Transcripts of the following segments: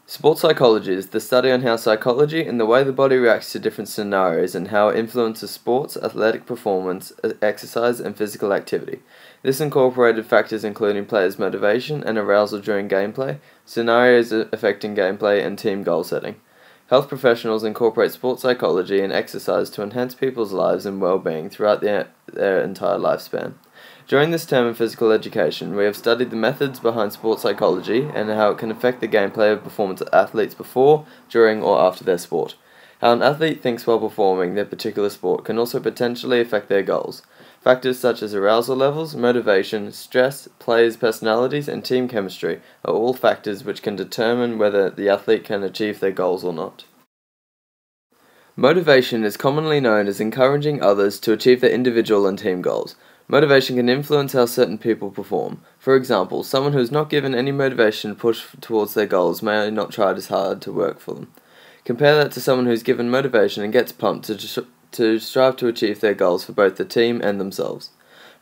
Sports psychology is the study on how psychology and the way the body reacts to different scenarios and how it influences sports, athletic performance, exercise, and physical activity. This incorporated factors including players' motivation and arousal during gameplay, scenarios affecting gameplay, and team goal setting. Health professionals incorporate sports psychology and exercise to enhance people's lives and well-being throughout their entire lifespan. During this term in physical education, we have studied the methods behind sports psychology and how it can affect the gameplay of performance of athletes before, during, or after their sport. How an athlete thinks while performing their particular sport can also potentially affect their goals. Factors such as arousal levels, motivation, stress, players' personalities, and team chemistry are all factors which can determine whether the athlete can achieve their goals or not. Motivation is commonly known as encouraging others to achieve their individual and team goals. Motivation can influence how certain people perform. For example, someone who is not given any motivation to push towards their goals may not try as hard to work for them. Compare that to someone who is given motivation and gets pumped to strive to achieve their goals for both the team and themselves.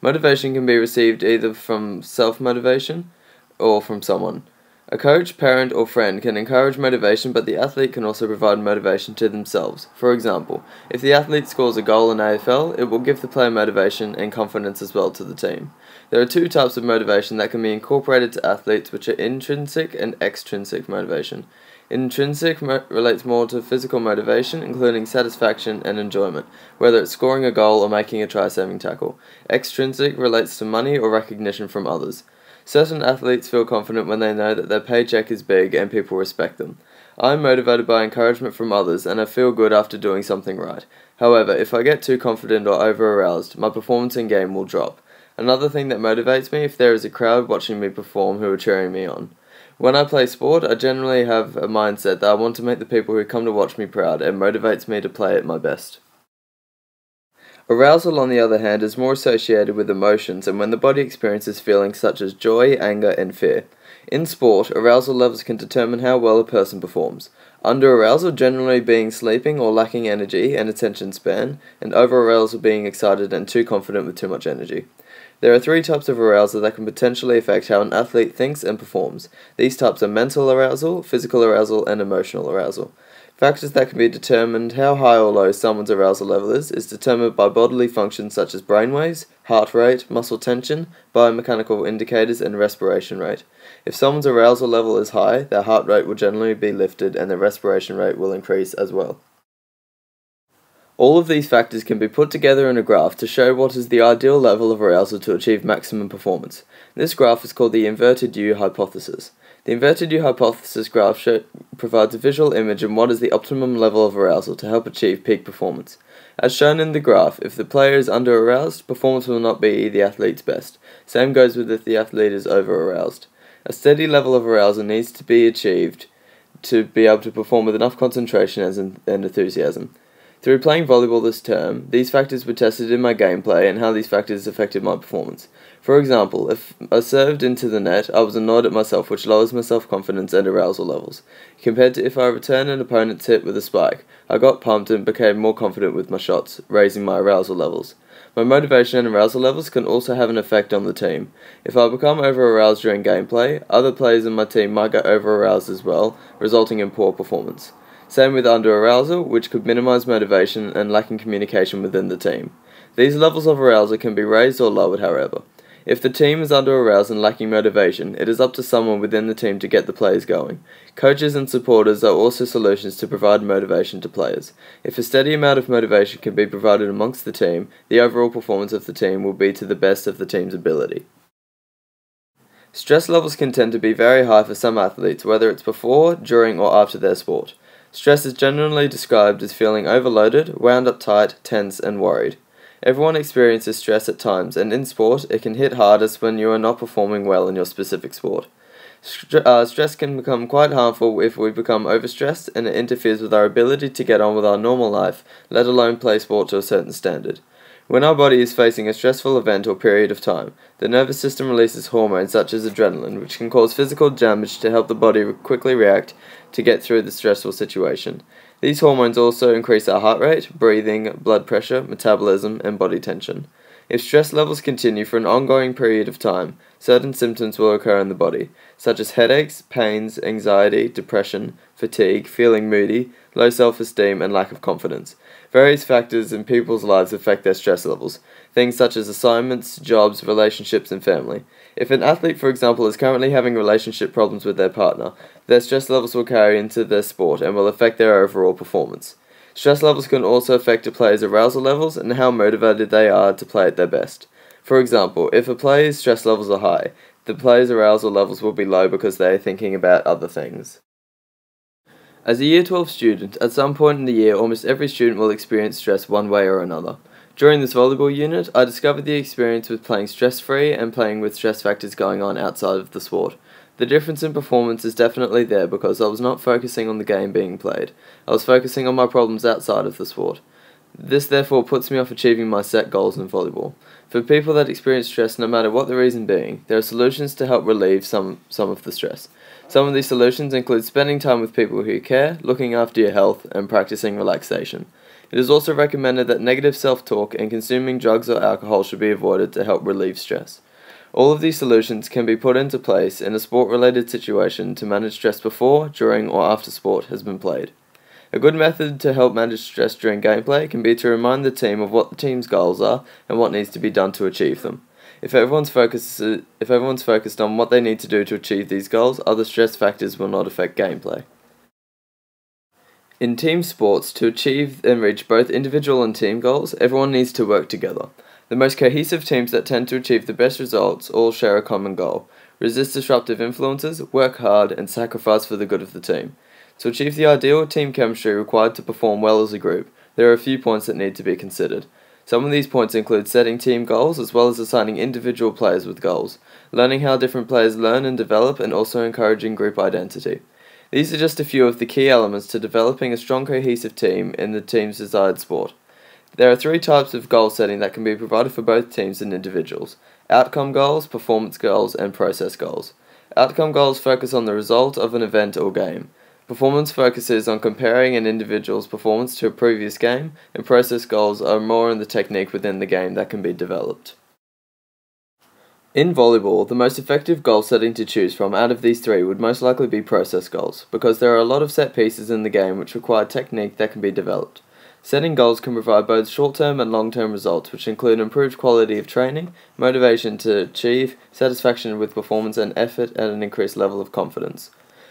Motivation can be received either from self-motivation or from someone. A coach, parent, or friend can encourage motivation, but the athlete can also provide motivation to themselves. For example, if the athlete scores a goal in AFL, it will give the player motivation and confidence as well to the team. There are two types of motivation that can be incorporated to athletes, which are intrinsic and extrinsic motivation. Intrinsic relates more to physical motivation, including satisfaction and enjoyment, whether it's scoring a goal or making a try-saving tackle. Extrinsic relates to money or recognition from others. Certain athletes feel confident when they know that their paycheck is big and people respect them. I am motivated by encouragement from others and I feel good after doing something right. However, if I get too confident or over-aroused, my performance in game will drop. Another thing that motivates me if there is a crowd watching me perform who are cheering me on. When I play sport, I generally have a mindset that I want to make the people who come to watch me proud and motivates me to play at my best. Arousal, on the other hand, is more associated with emotions and when the body experiences feelings such as joy, anger, and fear. In sport, arousal levels can determine how well a person performs. Under-arousal generally being sleeping or lacking energy and attention span, and over-arousal being excited and too confident with too much energy. There are three types of arousal that can potentially affect how an athlete thinks and performs. These types are mental arousal, physical arousal, and emotional arousal. Factors that can be determined how high or low someone's arousal level is determined by bodily functions such as brainwaves, heart rate, muscle tension, biomechanical indicators, and respiration rate. If someone's arousal level is high, their heart rate will generally be lifted and their respiration rate will increase as well. All of these factors can be put together in a graph to show what is the ideal level of arousal to achieve maximum performance. This graph is called the inverted U hypothesis. The inverted U hypothesis graph provides a visual image of what is the optimum level of arousal to help achieve peak performance. As shown in the graph, if the player is under-aroused, performance will not be the athlete's best. Same goes with if the athlete is over-aroused. A steady level of arousal needs to be achieved to be able to perform with enough concentration and enthusiasm. Through playing volleyball this term, these factors were tested in my gameplay and how these factors affected my performance. For example, if I served into the net, I was annoyed at myself, which lowers my self-confidence and arousal levels. Compared to if I returned an opponent's hit with a spike, I got pumped and became more confident with my shots, raising my arousal levels. My motivation and arousal levels can also have an effect on the team. If I become over-aroused during gameplay, other players in my team might get over-aroused as well, resulting in poor performance. Same with under-arousal, which could minimize motivation and lacking communication within the team. These levels of arousal can be raised or lowered, however. If the team is under-aroused and lacking motivation, it is up to someone within the team to get the players going. Coaches and supporters are also solutions to provide motivation to players. If a steady amount of motivation can be provided amongst the team, the overall performance of the team will be to the best of the team's ability. Stress levels can tend to be very high for some athletes, whether it's before, during, or after their sport. Stress is generally described as feeling overloaded, wound up tight, tense, and worried. Everyone experiences stress at times, and in sport, it can hit hardest when you are not performing well in your specific sport. Stress can become quite harmful if we become overstressed, and it interferes with our ability to get on with our normal life, let alone play sport to a certain standard. When our body is facing a stressful event or period of time, the nervous system releases hormones such as adrenaline, which can cause physical damage to help the body quickly react to get through the stressful situation. These hormones also increase our heart rate, breathing, blood pressure, metabolism, and body tension. If stress levels continue for an ongoing period of time, certain symptoms will occur in the body, such as headaches, pains, anxiety, depression, fatigue, feeling moody, low self-esteem, and lack of confidence. Various factors in people's lives affect their stress levels, things such as assignments, jobs, relationships, and family. If an athlete, for example, is currently having relationship problems with their partner, their stress levels will carry into their sport and will affect their overall performance. Stress levels can also affect a player's arousal levels and how motivated they are to play at their best. For example, if a player's stress levels are high, the player's arousal levels will be low because they are thinking about other things. As a Year 12 student, at some point in the year, almost every student will experience stress one way or another. During this volleyball unit, I discovered the experience with playing stress-free and playing with stress factors going on outside of the sport. The difference in performance is definitely there because I was not focusing on the game being played. I was focusing on my problems outside of the sport. This therefore puts me off achieving my set goals in volleyball. For people that experience stress, no matter what the reason being, there are solutions to help relieve some of the stress. Some of these solutions include spending time with people who care, looking after your health, and practicing relaxation. It is also recommended that negative self-talk and consuming drugs or alcohol should be avoided to help relieve stress. All of these solutions can be put into place in a sport-related situation to manage stress before, during, or after sport has been played. A good method to help manage stress during gameplay can be to remind the team of what the team's goals are and what needs to be done to achieve them. If everyone's focused on what they need to do to achieve these goals, other stress factors will not affect gameplay. In team sports, to achieve and reach both individual and team goals, everyone needs to work together. The most cohesive teams that tend to achieve the best results all share a common goal: resist disruptive influences, work hard, and sacrifice for the good of the team. To achieve the ideal team chemistry required to perform well as a group, there are a few points that need to be considered. Some of these points include setting team goals as well as assigning individual players with goals, learning how different players learn and develop, and also encouraging group identity. These are just a few of the key elements to developing a strong cohesive team in the team's desired sport. There are three types of goal setting that can be provided for both teams and individuals: outcome goals, performance goals, and process goals. Outcome goals focus on the result of an event or game. Performance focuses on comparing an individual's performance to a previous game, and process goals are more on the technique within the game that can be developed. In volleyball, the most effective goal setting to choose from out of these three would most likely be process goals, because there are a lot of set pieces in the game which require technique that can be developed. Setting goals can provide both short-term and long-term results, which include improved quality of training, motivation to achieve, satisfaction with performance, and effort at an increased level of confidence.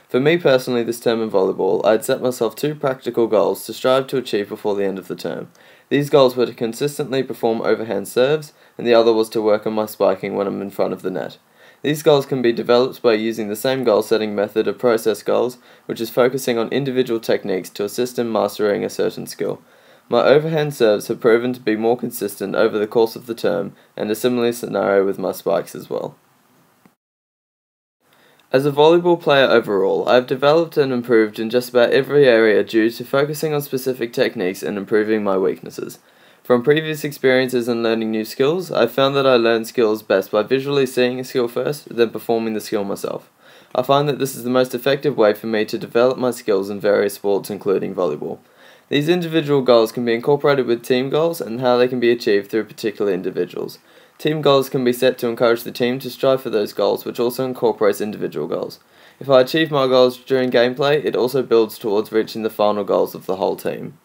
For me personally, this term in volleyball, I had set myself two practical goals to strive to achieve before the end of the term. These goals were to consistently perform overhand serves, and the other was to work on my spiking when I'm in front of the net. These goals can be developed by using the same goal-setting method of process goals, which is focusing on individual techniques to assist in mastering a certain skill. My overhand serves have proven to be more consistent over the course of the term, and a similar scenario with my spikes as well. As a volleyball player overall, I have developed and improved in just about every area due to focusing on specific techniques and improving my weaknesses. From previous experiences and learning new skills, I found that I learn skills best by visually seeing a skill first, then performing the skill myself. I find that this is the most effective way for me to develop my skills in various sports, including volleyball. These individual goals can be incorporated with team goals and how they can be achieved through particular individuals. Team goals can be set to encourage the team to strive for those goals, which also incorporates individual goals. If I achieve my goals during gameplay, it also builds towards reaching the final goals of the whole team.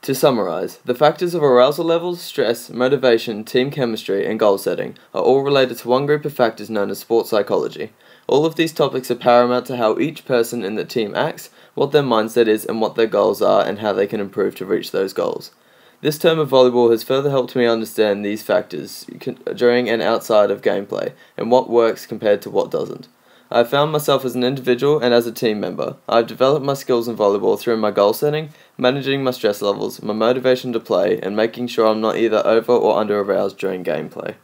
To summarize, the factors of arousal levels, stress, motivation, team chemistry, and goal setting are all related to one group of factors known as sports psychology. All of these topics are paramount to how each person in the team acts, what their mindset is, and what their goals are, and how they can improve to reach those goals. This term of volleyball has further helped me understand these factors during and outside of gameplay, and what works compared to what doesn't. I have found myself as an individual and as a team member. I have developed my skills in volleyball through my goal setting, managing my stress levels, my motivation to play, and making sure I'm not either over or under aroused during gameplay.